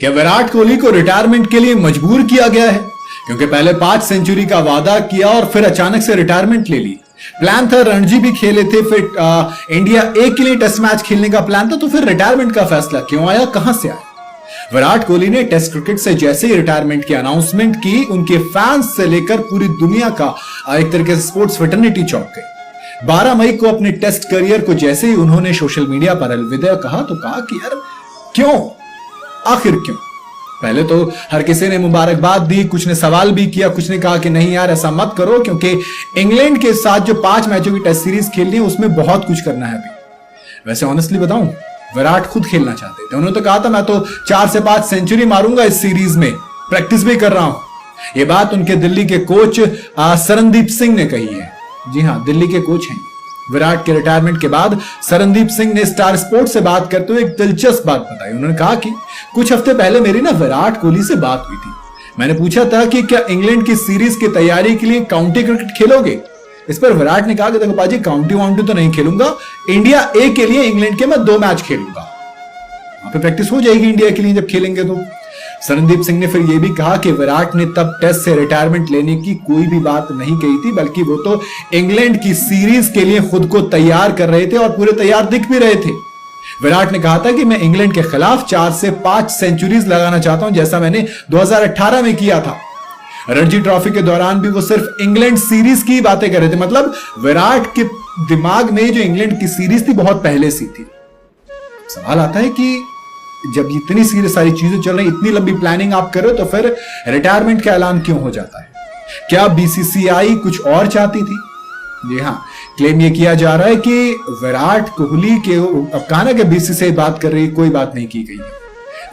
क्या विराट कोहली को रिटायरमेंट के लिए मजबूर किया गया है? क्योंकि पहले 5 सेंचुरी का वादा किया और फिर अचानक से रिटायरमेंट ले ली। प्लान था रणजी भी खेले थे, फिर इंडिया ए के लिए टेस्ट मैच खेलने का प्लान था, तो फिर रिटायरमेंट का फैसला क्यों आया, कहां से आया? विराट कोहली ने टेस्ट क्रिकेट से जैसे ही रिटायरमेंट की अनाउंसमेंट की, उनके फैंस से लेकर पूरी दुनिया का एक तरीके से स्पोर्ट्स फ्रेटर्निटी चौंक गई। 12 मई को अपने टेस्ट करियर को जैसे ही उन्होंने सोशल मीडिया पर अलविदा कहा तो कहा कि यार क्यों, आखिर क्यों? पहले तो हर किसी ने मुबारकबाद दी, कुछ ने सवाल भी किया, कुछ ने कहा कि नहीं यार ऐसा मत करो, क्योंकि इंग्लैंड के साथ जो 5 मैचों की टेस्ट सीरीज खेलनी है उसमें बहुत कुछ करना है अभी। वैसे ऑनेस्टली बताऊं, विराट खुद खेलना चाहते थे। उन्होंने तो कहा था मैं तो 4 से 5 सेंचुरी मारूंगा इस सीरीज में, प्रैक्टिस भी कर रहा हूं। यह बात उनके दिल्ली के कोच शरणदीप सिंह ने कही है। जी हां, दिल्ली के कोच हैं विराट के रिटायरमेंट के बाद। शरणदीप सिंह ने स्टार स्पोर्ट्स से बात करते हुए एक दिलचस्प बात बताई। उन्होंने कहा कि कुछ हफ्ते पहले मेरी ना विराट कोहली से बात हुई थी। मैंने पूछा था कि क्या इंग्लैंड की सीरीज की तैयारी के लिए काउंटी क्रिकेट खेलोगे? इस पर विराट ने कहा कि देखो पाजी, काउंटी वाउंटी तो नहीं खेलूंगा, इंडिया ए के लिए इंग्लैंड के मैं 2 मैच खेलूंगा, वहां पे प्रैक्टिस हो जाएगी इंडिया के लिए जब खेलेंगे तो। शरणदीप सिंह ने फिर यह भी कहा कि विराट ने तब टेस्ट से रिटायरमेंट लेने की कोई भी बात नहीं कही थी, बल्कि वो तो इंग्लैंड की सीरीज के लिए खुद को तैयार कर रहे थे और पूरे तैयार दिख भी रहे थे। विराट ने कहा था कि मैं इंग्लैंड के खिलाफ 4 से 5 सेंचुरीज लगाना चाहता हूं, जैसा मैंने 2018 में किया था। रणजी ट्रॉफी के दौरान भी वो सिर्फ इंग्लैंड सीरीज की बातें कर रहे थे। मतलब विराट के दिमाग में जो इंग्लैंड की सीरीज थी बहुत पहले से थी। सवाल आता है कि जब इतनी सारी चीजें चल रही, इतनी लंबी प्लानिंग आप कर रहे हो, तो फिर रिटायरमेंट का ऐलान क्यों हो जाता है? क्या बीसीसीआई कुछ और चाहती थी? जी हां, क्लेम यह किया जा रहा है कि विराट कोहली के, अब कहा ना कि बीसीसीआई बात कर रही है, कोई बात नहीं की गई है।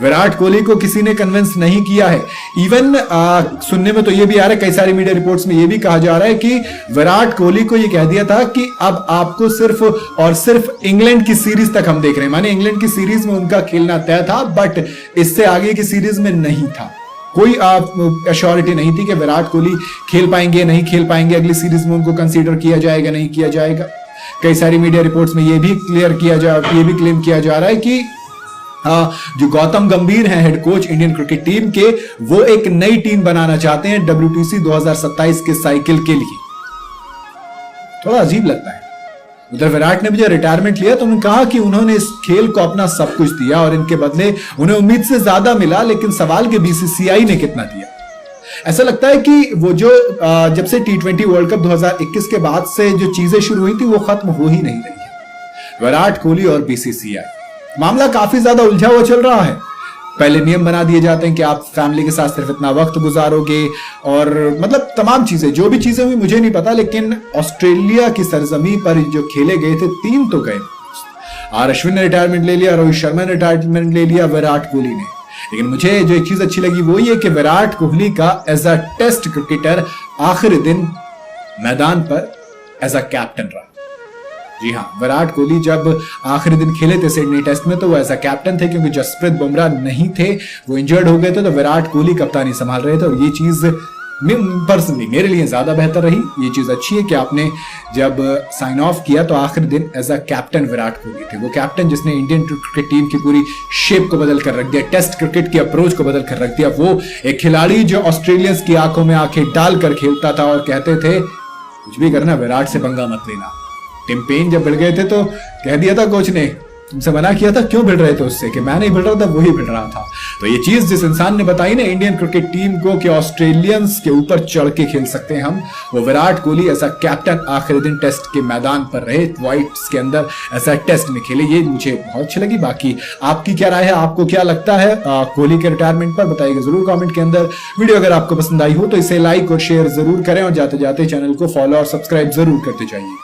विराट कोहली को किसी ने कन्विंस नहीं किया है। इवन सुनने में तो ये भी आ रहा है, कई सारी मीडिया रिपोर्ट्स में ये भी कहा जा रहा है कि विराट कोहली को ये कह दिया था कि अब आपको सिर्फ और सिर्फ इंग्लैंड की सीरीज तक हम देख रहे हैं। माने इंग्लैंड की सीरीज में उनका खेलना तय था, बट इससे आगे की सीरीज में नहीं था। कोई अश्योरिटी नहीं थी कि विराट कोहली खेल पाएंगे नहीं खेल पाएंगे, अगली सीरीज में उनको कंसीडर किया जाएगा नहीं किया जाएगा। कई सारी मीडिया रिपोर्ट्स में ये भी क्लेम किया जा रहा है कि जो गौतम गंभीर हैं head coach Indian cricket team के, वो एक नई टीम बनाना चाहते हैं WTC 2027 के साइकिल के लिए। थोड़ा अजीब लगता है। उधर विराट ने भी जब रिटायरमेंट लिया तो उन्होंने कहा कि उन्होंने इस खेल को अपना सब कुछ दिया और इनके बदले उन्हें उम्मीद से ज्यादा मिला, लेकिन सवाल के बीसीसीआई ने कितना दिया? ऐसा लगता है कि वो जो जब से T20 वर्ल्ड कप 2021 के बाद से जो चीजें शुरू हुई थी वो खत्म हो ही नहीं रही है। विराट कोहली और बीसीसीआई मामला काफी ज्यादा उलझा हुआ चल रहा है। पहले नियम बना दिए जाते हैं कि आप फैमिली के साथ सिर्फ इतना वक्त गुजारोगे, और मतलब तमाम चीजें, जो भी चीजें हुई मुझे नहीं पता, लेकिन ऑस्ट्रेलिया की सरजमी पर जो खेले गए थे 3 तो गए। अश्विन ने रिटायरमेंट ले लिया, रोहित शर्मा ने रिटायरमेंट ले लिया, विराट कोहली ने। लेकिन मुझे जो एक चीज अच्छी लगी वो ये कि विराट कोहली का एज अ टेस्ट क्रिकेटर आखिरी दिन मैदान पर एज अ कैप्टन रहा। जी हां, विराट कोहली जब आखिरी दिन खेले थे सिडनी टेस्ट में तो वो ऐसा कैप्टन थे, क्योंकि जसप्रीत बुमराह नहीं थे, वो इंजर्ड हो गए थे, तो विराट कोहली कप्तानी संभाल रहे थे। और ये चीज पर्सनली मेरे लिए ज्यादा बेहतर रही। ये चीज अच्छी है कि आपने जब साइन ऑफ किया तो आखिरी दिन as a captain Virat Kohli थे। वो कैप्टन जिसने इंडियन क्रिकेट टीम की पूरी शेप को बदल कर रख दिया, टेस्ट क्रिकेट की अप्रोच को बदल कर रख दिया। वो एक खिलाड़ी जो ऑस्ट्रेलियंस की आंखों में आंखें डालकर खेलता था और कहते थे कुछ भी करना, विराट से पंगा मत लेना। टिम पेन जब भिड़ गए थे तो कह दिया था कोच ने, तुमसे मना किया था, क्यों भिड़ रहे थे उससे, कि मैं नहीं भिड़ रहा था, वही भिड़ रहा था। तो ये चीज जिस इंसान ने बताई ना इंडियन क्रिकेट टीम को कि ऑस्ट्रेलियंस के ऊपर चढ़ के खेल सकते हैं हम, वो विराट कोहली ऐसा कैप्टन आखिरी दिन टेस्ट के मैदान पर रहे, व्हाइट्स के अंदर ऐसा टेस्ट में खेले। ये मुझे बहुत अच्छी लगी। बाकी आपकी क्या राय है, आपको क्या लगता है कोहली के रिटायरमेंट पर, बताइएगा जरूर कॉमेंट के अंदर। वीडियो अगर आपको पसंद आई हो तो इसे लाइक और शेयर जरूर करें, और जाते जाते चैनल को फॉलो और सब्सक्राइब जरूर करते जाइए।